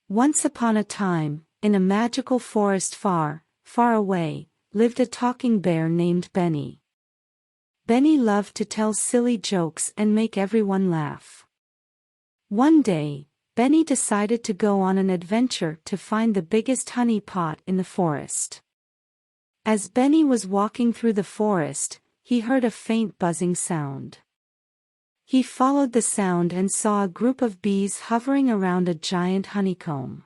Once upon a time, in a magical forest far, far away, lived a talking bear named Benny. Benny loved to tell silly jokes and make everyone laugh. One day, Benny decided to go on an adventure to find the biggest honey pot in the forest. As Benny was walking through the forest, he heard a faint buzzing sound. He followed the sound and saw a group of bees hovering around a giant honeycomb.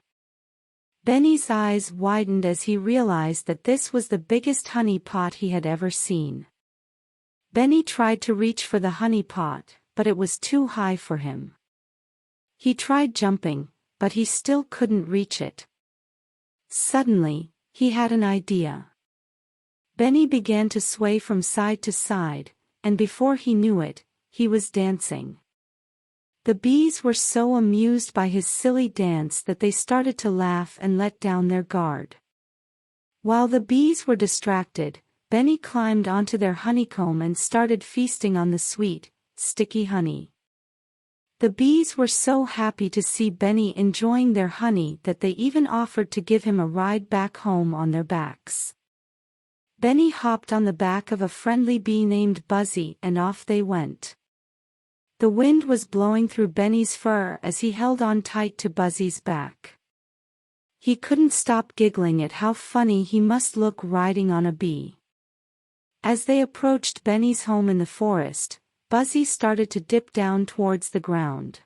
Benny's eyes widened as he realized that this was the biggest honey pot he had ever seen. Benny tried to reach for the honey pot, but it was too high for him. He tried jumping, but he still couldn't reach it. Suddenly, he had an idea. Benny began to sway from side to side, and before he knew it, he was dancing. The bees were so amused by his silly dance that they started to laugh and let down their guard. While the bees were distracted, Benny climbed onto their honeycomb and started feasting on the sweet, sticky honey. The bees were so happy to see Benny enjoying their honey that they even offered to give him a ride back home on their backs. Benny hopped on the back of a friendly bee named Buzzy and off they went. The wind was blowing through Benny's fur as he held on tight to Buzzy's back. He couldn't stop giggling at how funny he must look riding on a bee. As they approached Benny's home in the forest, Buzzy started to dip down towards the ground.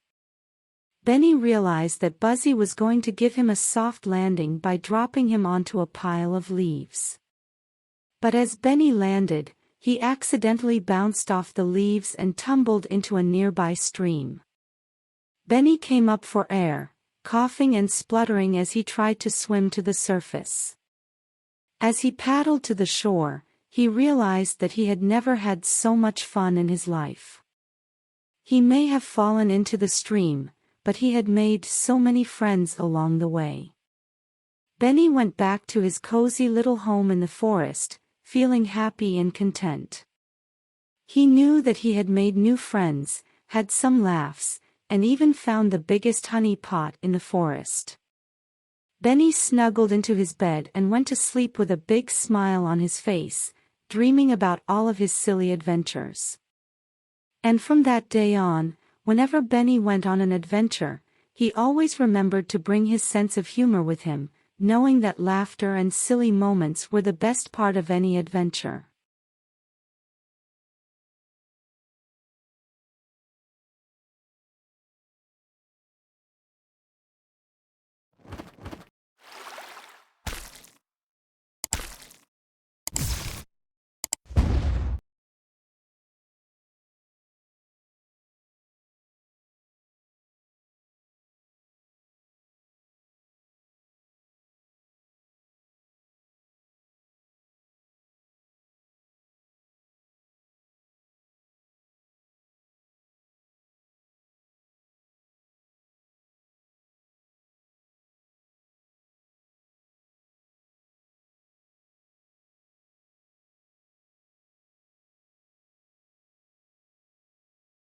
Benny realized that Buzzy was going to give him a soft landing by dropping him onto a pile of leaves. But as Benny landed, he accidentally bounced off the leaves and tumbled into a nearby stream. Benny came up for air, coughing and spluttering as he tried to swim to the surface. As he paddled to the shore, he realized that he had never had so much fun in his life. He may have fallen into the stream, but he had made so many friends along the way. Benny went back to his cozy little home in the forest, feeling happy and content. He knew that he had made new friends, had some laughs, and even found the biggest honey pot in the forest. Benny snuggled into his bed and went to sleep with a big smile on his face, dreaming about all of his silly adventures. And from that day on, whenever Benny went on an adventure, he always remembered to bring his sense of humor with him, knowing that laughter and silly moments were the best part of any adventure.